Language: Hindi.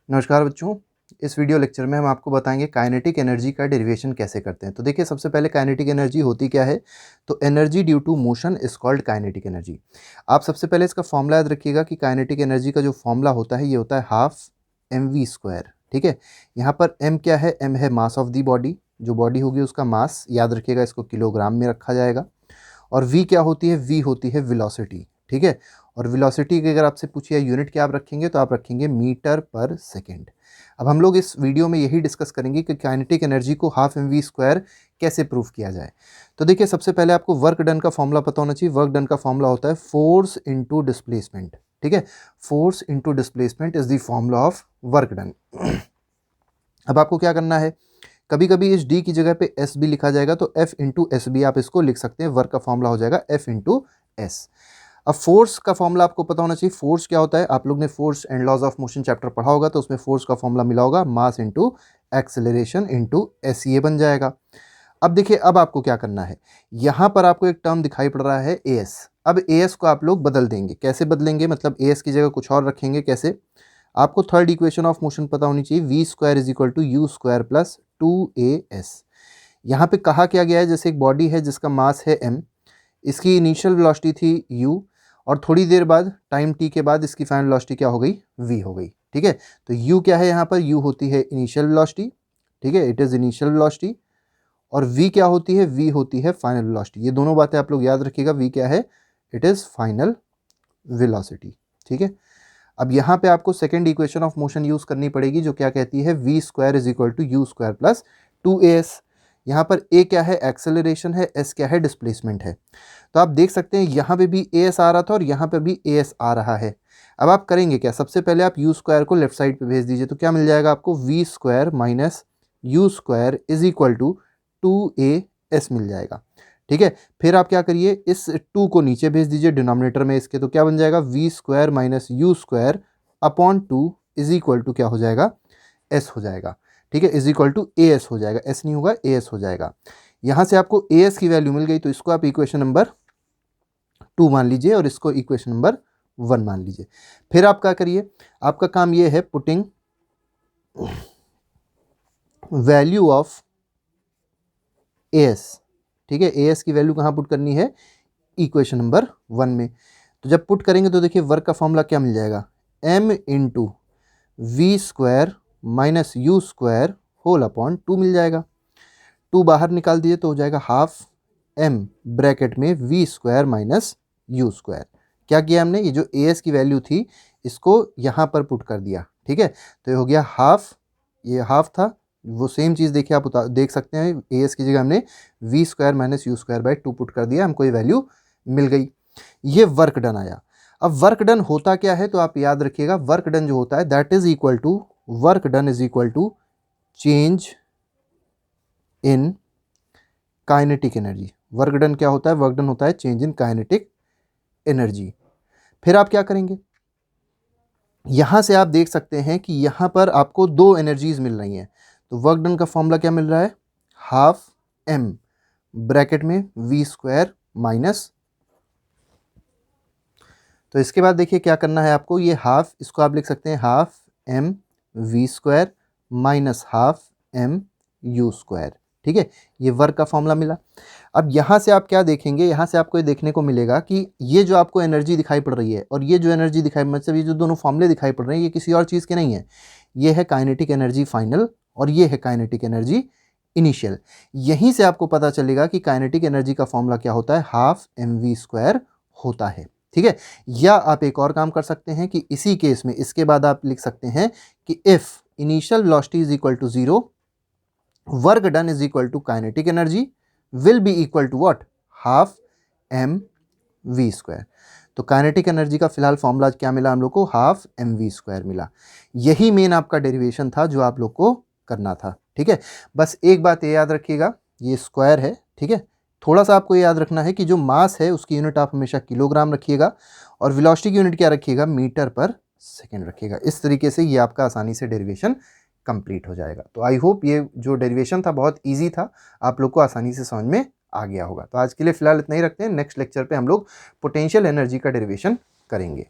नमस्कार बच्चों। इस वीडियो लेक्चर में हम आपको बताएंगे काइनेटिक एनर्जी का डेरिवेशन कैसे करते हैं। तो देखिए, सबसे पहले काइनेटिक एनर्जी होती क्या है। तो energy due to motion is called kinetic energy. आप सबसे पहले इसका फॉर्मूला याद रखिएगा कि काइनेटिक एनर्जी का जो फॉर्मूला होता है ये होता है हाफ एम वी स्क्वायर। ठीक है, यहाँ पर एम क्या है, एम है मास ऑफ दी बॉडी, जो बॉडी होगी उसका मास, याद रखिएगा इसको किलोग्राम में रखा जाएगा। और वी क्या होती है, वी होती है वेलोसिटी। ठीक है, और वेलोसिटी की अगर आपसे पूछिए यूनिट क्या आप रखेंगे तो आप रखेंगे मीटर पर सेकेंड। अब हम लोग इस वीडियो में यही डिस्कस करेंगे कि काइनेटिक एनर्जी को हाफ एम वी स्क्वायर कैसे प्रूव किया जाए। तो देखिए, सबसे पहले आपको वर्क डन का फॉर्मूला पता होना चाहिए। वर्क डन का फॉर्मूला होता है फोर्स इनटू डिस्प्लेसमेंट। ठीक है, force into displacement is the formula of work done. अब आपको क्या करना है, कभी कभी इस डी की जगह पे एस भी लिखा जाएगा, तो एफ इंटू एस भी आप इसको लिख सकते हैं। वर्क का फॉर्मूला हो जाएगा एफ इंटू एस। अब फोर्स का फॉर्मूला आपको पता होना चाहिए। फोर्स क्या होता है, आप लोग ने force and laws of motion chapter पढ़ा होगा, तो उसमें फोर्स का फॉर्मूला मिला होगा mass into acceleration into s, ये बन जाएगा। अब देखिए, अब आपको क्या करना है, यहाँ पर आपको एक टर्म दिखाई पड़ रहा है ए एस। अब ए एस को आप लोग बदल देंगे। कैसे बदलेंगे, मतलब ए एस की जगह कुछ और रखेंगे। कैसे, आपको थर्ड इक्वेशन ऑफ मोशन पता होनी चाहिए। V square is equal to u square plus 2as। यहाँ पे कहा क्या गया है, जैसे एक बॉडी है जिसका मास है m, इसकी इनिशियल वेलोसिटी थी u, और थोड़ी देर बाद टाइम t के बाद इसकी फाइनल वेलोसिटी क्या हो गई, v हो गई। ठीक है, तो u क्या है, यहाँ पर u होती है इनिशियल वेलोसिटी। ठीक है, इट इज़ इनिशियल वेलोसिटी। और v क्या होती है, v होती है फाइनल वेलोसिटी। ये दोनों बातें आप लोग याद रखिएगा। v क्या है, इट इज़ फाइनल वेलोसिटी। ठीक है, अब यहाँ पे आपको second equation of motion use करनी पड़ेगी, जो क्या कहती है, v square is equal to u square plus 2as। यहाँ पर a क्या है, एक्सेलरेशन है, s क्या है, डिस्प्लेसमेंट है। तो आप देख सकते हैं यहाँ पे भी as आ रहा था और यहाँ पे भी as आ रहा है। अब आप करेंगे क्या, सबसे पहले आप u स्क्वायर को लेफ्ट साइड पे भेज दीजिए, तो क्या मिल जाएगा आपको, v square minus u square is equal to 2as मिल जाएगा। ठीक है, फिर आप क्या करिए, इस 2 को नीचे भेज दीजिए डिनोमिनेटर में इसके, तो क्या बन जाएगा, v square minus u square upon 2 is equal to क्या हो जाएगा, एस हो जाएगा। ठीक है, is equal to a s हो जाएगा, एस नहीं होगा, ए एस हो जाएगा। यहाँ से आपको ए एस की वैल्यू मिल गई, तो इसको आप इक्वेशन नंबर 2 मान लीजिए और इसको इक्वेशन नंबर 1 मान लीजिए। फिर आप क्या करिए, आपका काम ये है putting value of A S. ठीक है, ए एस की वैल्यू कहाँ पुट करनी है, इक्वेशन नंबर 1 में। तो जब पुट करेंगे तो देखिए वर्क का फॉर्मूला क्या मिल जाएगा, m into v square minus u square whole upon 2 मिल जाएगा। 2 बाहर निकाल दीजिए तो हो जाएगा हाफ m ब्रैकेट में v square minus u square. क्या किया हमने, ये जो ए एस की वैल्यू थी इसको यहाँ पर पुट कर दिया। ठीक है, तो ये हो गया हाफ, ये हाफ था, वो सेम चीज़ देखिए आप देख सकते हैं, ए एस की जगह हमने v square minus u square by 2 put कर दिया, हमको ये वैल्यू मिल गई। ये वर्क डन आया। अब वर्क डन होता क्या है, तो आप याद रखिएगा, वर्क डन जो होता है that is equal to, work done is equal to change in kinetic energy. Work done क्या होता है, वर्क डन होता है चेंज इन काइनेटिक एनर्जी। फिर आप क्या करेंगे, यहां से आप देख सकते हैं कि यहां पर आपको 2 एनर्जीज मिल रही हैं। तो वर्क डन का फॉर्मूला क्या मिल रहा है, हाफ m ब्रैकेट में वी स्क्वायर माइनस, तो इसके बाद देखिए क्या करना है आपको, ये हाफ, इसको आप लिख सकते हैं half m v square minus half m u square. ठीक है, ये वर्क का फॉर्मूला मिला। अब यहाँ से आप क्या देखेंगे, यहाँ से आपको ये देखने को मिलेगा कि ये जो आपको एनर्जी दिखाई पड़ रही है और ये जो एनर्जी दिखाई, मतलब ये जो दोनों फॉर्मूले दिखाई पड़ रहे हैं, ये किसी और चीज़ के नहीं है। ये है काइनेटिक एनर्जी फाइनल और ये है काइनेटिक एनर्जी इनिशियल। यहीं से आपको पता चलेगा कि काइनेटिक एनर्जी का फॉर्मूला क्या होता है, हाफ एम वी स्क्वायर होता है। ठीक है, या आप एक और काम कर सकते हैं कि इसी केस में इसके बाद आप लिख सकते हैं कि if initial velocity is equal to 0, work done is equal to kinetic energy will be equal to what, half m v square. तो काइनेटिक एनर्जी का फिलहाल फॉर्मूला क्या मिला हम लोग को, हाफ एम वी स्क्वायर मिला। यही मेन आपका डेरिवेशन था जो आप लोग को करना था। ठीक है, बस एक बात ये याद रखिएगा, ये स्क्वायर है। ठीक है, थोड़ा सा आपको ये याद रखना है कि जो मास है उसकी यूनिट आप हमेशा किलोग्राम रखिएगा और वेलोसिटी की यूनिट क्या रखिएगा, मीटर पर सेकेंड रखिएगा। इस तरीके से ये आपका आसानी से डेरिवेशन कंप्लीट हो जाएगा। तो आई होप ये जो डेरिवेशन था बहुत इजी था, आप लोग को आसानी से समझ में आ गया होगा। तो आज के लिए फिलहाल इतना ही रखते हैं, नेक्स्ट लेक्चर पे हम लोग पोटेंशियल एनर्जी का डेरिवेशन करेंगे।